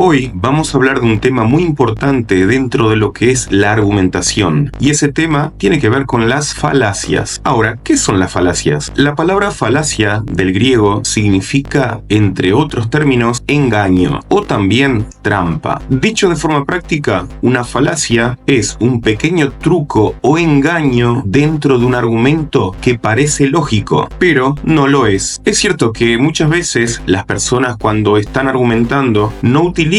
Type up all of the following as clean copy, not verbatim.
Hoy vamos a hablar de un tema muy importante dentro de lo que es la argumentación, y ese tema tiene que ver con las falacias. Ahora, ¿qué son las falacias? La palabra falacia del griego significa, entre otros términos, engaño o también trampa. Dicho de forma práctica, una falacia es un pequeño truco o engaño dentro de un argumento que parece lógico, pero no lo es. Es cierto que muchas veces las personas cuando están argumentando no utilizan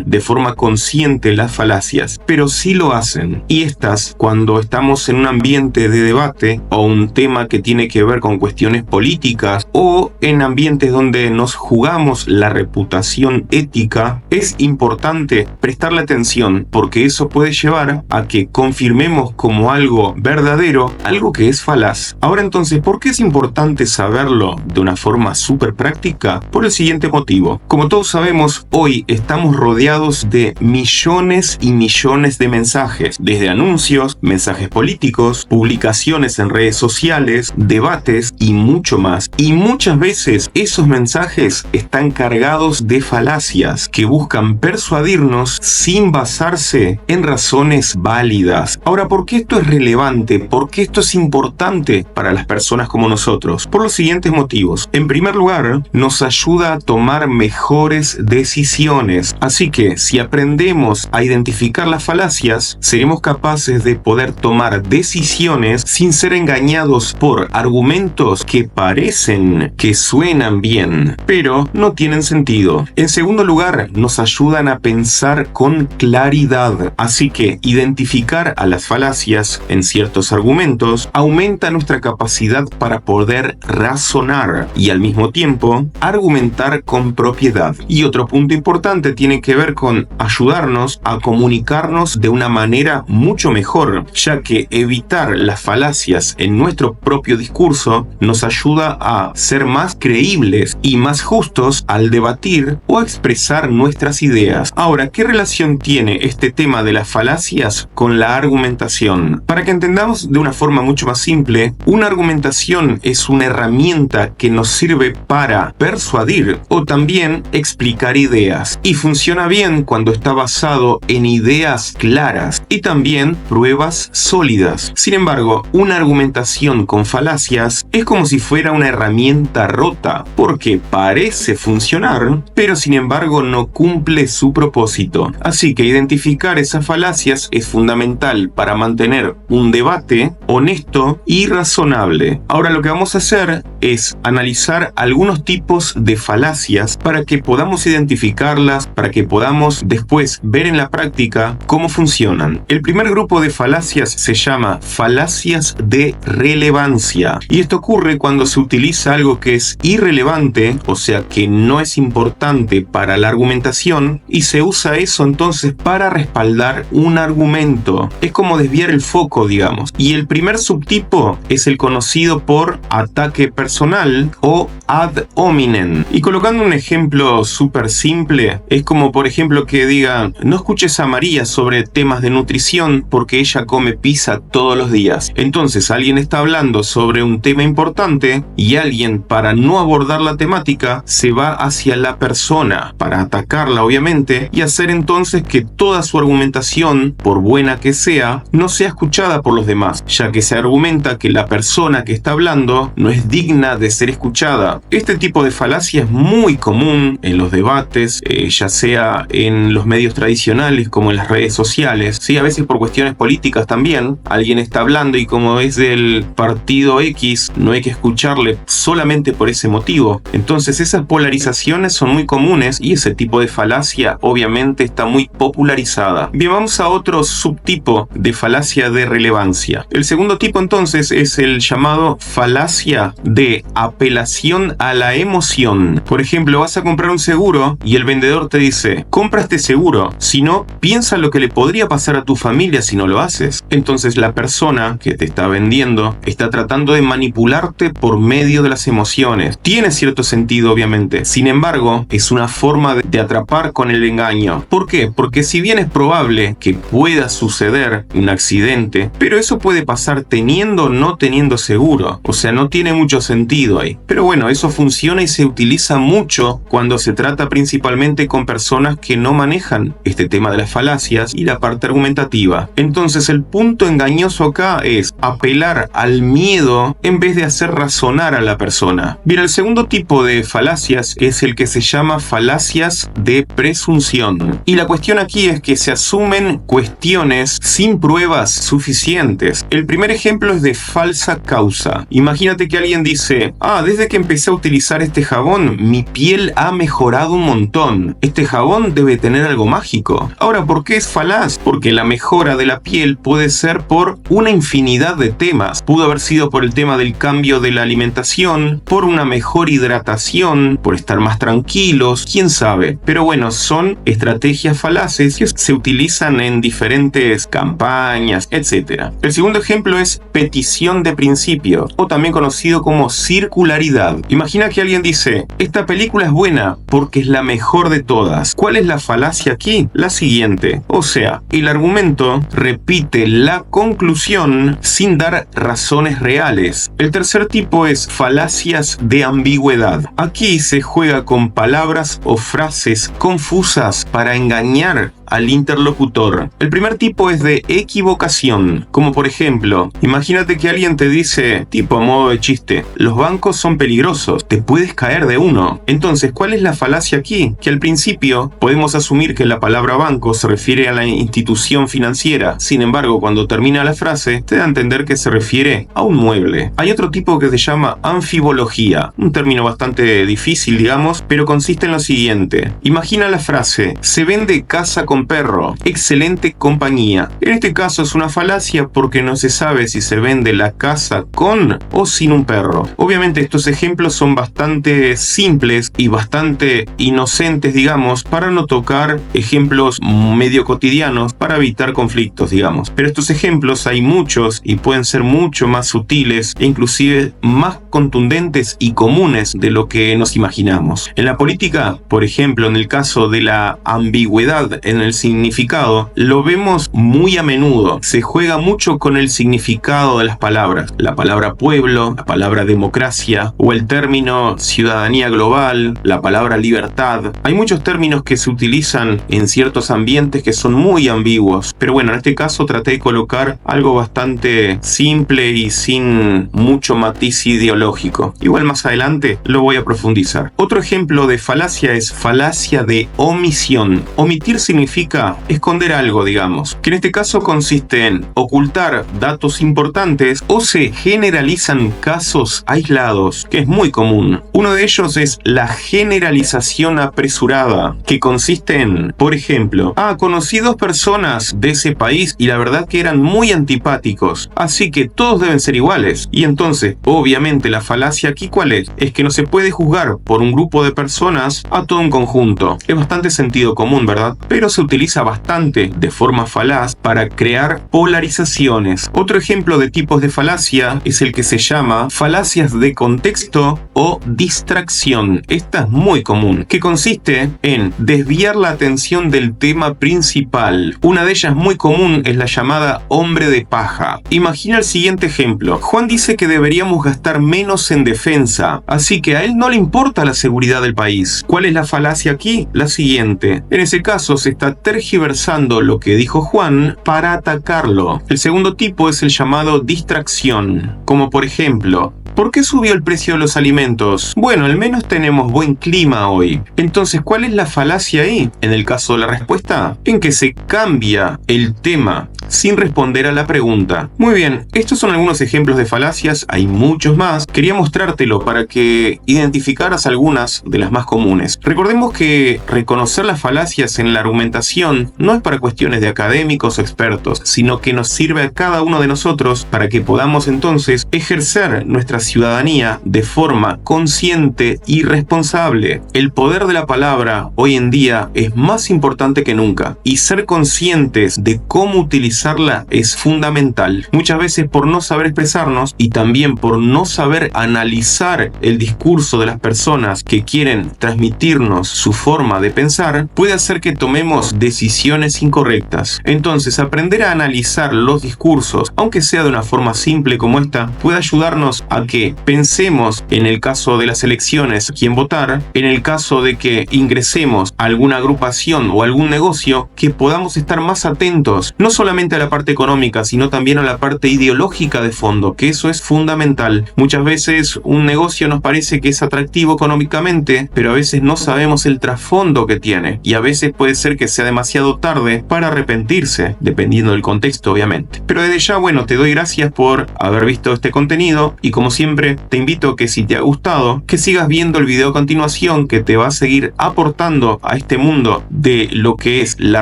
de forma consciente las falacias, pero sí lo hacen. Y estas, cuando estamos en un ambiente de debate o un tema que tiene que ver con cuestiones políticas o en ambientes donde nos jugamos la reputación ética, es importante prestarle atención porque eso puede llevar a que confirmemos como algo verdadero algo que es falaz. Ahora entonces, ¿por qué es importante saberlo de una forma súper práctica? Por el siguiente motivo. Como todos sabemos, hoy estamos rodeados de millones y millones de mensajes, desde anuncios, mensajes políticos, publicaciones en redes sociales, debates y mucho más. Y muchas veces esos mensajes están cargados de falacias que buscan persuadirnos sin basarse en razones válidas. Ahora, ¿por qué esto es relevante? ¿Por qué esto es importante para las personas como nosotros? Por los siguientes motivos. En primer lugar, nos ayuda a tomar mejores decisiones. Así que si aprendemos a identificar las falacias, seremos capaces de poder tomar decisiones sin ser engañados por argumentos que parecen que suenan bien, pero no tienen sentido. En segundo lugar, nos ayudan a pensar con claridad. Así que identificar a las falacias en ciertos argumentos aumenta nuestra capacidad para poder razonar y al mismo tiempo argumentar con propiedad. Y otro punto importante tiene que ver con ayudarnos a comunicarnos de una manera mucho mejor, ya que evitar las falacias en nuestro propio discurso nos ayuda a ser más creíbles y más justos al debatir o expresar nuestras ideas. Ahora, ¿qué relación tiene este tema de las falacias con la argumentación? Para que entendamos de una forma mucho más simple, una argumentación es una herramienta que nos sirve para persuadir o también explicar ideas, y funciona bien cuando está basado en ideas claras y también pruebas sólidas. Sin embargo, una argumentación con falacias es como si fuera una herramienta rota, porque parece funcionar, pero sin embargo no cumple su propósito. Así que identificar esas falacias es fundamental para mantener un debate honesto y razonable. Ahora lo que vamos a hacer es analizar algunos tipos de falacias para que podamos identificarlas, para que podamos después ver en la práctica cómo funcionan. El primer grupo de falacias se llama falacias de relevancia, y esto ocurre cuando se utiliza algo que es irrelevante, o sea que no es importante para la argumentación, y se usa eso entonces para respaldar un argumento. Es como desviar el foco, digamos. Y el primer subtipo es el conocido por ataque personal o ad hominem. Y colocando un ejemplo súper simple, es como por ejemplo que diga: no escuches a María sobre temas de nutrición porque ella come pizza todos los días. Entonces alguien está hablando sobre un tema importante y alguien, para no abordar la temática, se va hacia la persona para atacarla obviamente y hacer entonces que toda su argumentación, por buena que sea, no sea escuchada por los demás, ya que se argumenta que la persona que está hablando no es digna de ser escuchada. Este tipo de falacia es muy común en los debates, ya sea en los medios tradicionales como en las redes sociales, ¿sí? A veces por cuestiones políticas también. Alguien está hablando y como es del partido X, no hay que escucharle solamente por ese motivo. Entonces esas polarizaciones son muy comunes y ese tipo de falacia obviamente está muy popularizada. Bien, vamos a otro subtipo de falacia de relevancia. El segundo tipo entonces es el llamado falacia de apelación a la emoción. Por ejemplo, vas a comprar un seguro y el vendedor te dice: compra este seguro, si no, piensa lo que le podría pasar a tu familia si no lo haces. Entonces la persona que te está vendiendo está tratando de manipularte por medio de las emociones. Tiene cierto sentido obviamente, sin embargo es una forma de atrapar con el engaño. ¿Por qué? Porque si bien es probable que pueda suceder un accidente, pero eso puede pasar teniendo o no teniendo seguro, o sea, no tiene mucho sentido ahí. Pero bueno, eso funciona y se utiliza mucho cuando se trata principalmente con personas que no manejan este tema de las falacias y la parte argumentativa. Entonces el punto engañoso acá es apelar al miedo en vez de hacer razonar a la persona. Bien, el segundo tipo de falacias es el que se llama falacias de presunción. Y la cuestión aquí es que se asumen cuestiones sin pruebas suficientes. El primer ejemplo es de falsa causa. Imagínate que alguien dice: desde que empecé a utilizar este jabón, mi piel ha mejorado un montón. Este jabón debe tener algo mágico. Ahora, ¿por qué es falaz? Porque la mejora de la piel puede ser por una infinidad de temas. Pudo haber sido por el tema del cambio de la alimentación, por una mejor hidratación, por estar más tranquilos, quién sabe. Pero bueno, son estrategias falaces que se utilizan en diferentes campañas, etc. El segundo ejemplo es petición de principio, o también conocido como circularidad. Imagina que alguien dice: esta película es buena porque es la mejor de todas. ¿Cuál es la falacia aquí? La siguiente. O sea, el argumento repite la conclusión sin dar razones reales. El tercer tipo es falacias de ambigüedad. Aquí se juega con palabras o frases confusas para engañar al interlocutor. El primer tipo es de equivocación, como por ejemplo, imagínate que alguien te dice, tipo a modo de chiste: los bancos son peligrosos, te puedes caer de uno. Entonces, ¿cuál es la falacia aquí? Que al principio podemos asumir que la palabra banco se refiere a la institución financiera. Sin embargo, cuando termina la frase, te da a entender que se refiere a un mueble. Hay otro tipo que se llama anfibología, un término bastante difícil, digamos, pero consiste en lo siguiente. Imagina la frase: se vende casa con perro, excelente compañía. En este caso es una falacia porque no se sabe si se vende la casa con o sin un perro. Obviamente estos ejemplos son bastante simples y bastante inocentes, digamos, para no tocar ejemplos medio cotidianos, para evitar conflictos, digamos. Pero estos ejemplos hay muchos y pueden ser mucho más sutiles e inclusive más contundentes y comunes de lo que nos imaginamos. En la política, por ejemplo, en el caso de la ambigüedad en el significado, lo vemos muy a menudo. Se juega mucho con el significado de las palabras. La palabra pueblo, la palabra democracia o el término ciudadanía global, la palabra libertad. Hay muchos términos que se utilizan en ciertos ambientes que son muy ambiguos. Pero bueno, en este caso traté de colocar algo bastante simple y sin mucho matiz ideológico. Igual más adelante lo voy a profundizar. Otro ejemplo de falacia es falacia de omisión. Omitir significa esconder algo, digamos, que en este caso consiste en ocultar datos importantes o se generalizan casos aislados, que es muy común. Uno de ellos es la generalización apresurada, que consiste en, por ejemplo, conocí dos personas de ese país y la verdad que eran muy antipáticos, así que todos deben ser iguales. Y entonces, obviamente, la falacia aquí ¿cuál es? Es que no se puede juzgar por un grupo de personas a todo un conjunto. Es bastante sentido común, ¿verdad? Pero se utiliza bastante de forma falaz para crear polarizaciones. Otro ejemplo de tipos de falacia es el que se llama falacias de contexto o distracción. Esta es muy común, que consiste en desviar la atención del tema principal. Una de ellas muy común es la llamada hombre de paja. Imagina el siguiente ejemplo. Juan dice que deberíamos gastar menos en defensa, así que a él no le importa la seguridad del país. ¿Cuál es la falacia aquí? La siguiente. En ese caso se está tergiversando lo que dijo Juan para atacarlo. El segundo tipo es el llamado distracción, como por ejemplo: ¿por qué subió el precio de los alimentos? Bueno, al menos tenemos buen clima hoy. Entonces, ¿cuál es la falacia ahí? En el caso de la respuesta, en que se cambia el tema sin responder a la pregunta. Muy bien, estos son algunos ejemplos de falacias, hay muchos más. Quería mostrártelo para que identificaras algunas de las más comunes. Recordemos que reconocer las falacias en la argumentación no es para cuestiones de académicos o expertos, sino que nos sirve a cada uno de nosotros para que podamos entonces ejercer nuestra ciudadanía de forma consciente y responsable. El poder de la palabra hoy en día es más importante que nunca y ser conscientes de cómo utilizar analizarla es fundamental. Muchas veces por no saber expresarnos y también por no saber analizar el discurso de las personas que quieren transmitirnos su forma de pensar, puede hacer que tomemos decisiones incorrectas. Entonces, aprender a analizar los discursos, aunque sea de una forma simple como esta, puede ayudarnos a que pensemos, en el caso de las elecciones, quién votar, en el caso de que ingresemos a alguna agrupación o algún negocio, que podamos estar más atentos, no solamente a la parte económica, sino también a la parte ideológica de fondo, que eso es fundamental. Muchas veces un negocio nos parece que es atractivo económicamente, pero a veces no sabemos el trasfondo que tiene, y a veces puede ser que sea demasiado tarde para arrepentirse, dependiendo del contexto, obviamente. Pero desde ya, bueno, te doy gracias por haber visto este contenido, y como siempre, te invito a que si te ha gustado, que sigas viendo el video a continuación, que te va a seguir aportando a este mundo de lo que es la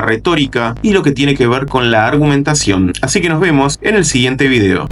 retórica y lo que tiene que ver con la argumentación. Así que nos vemos en el siguiente video.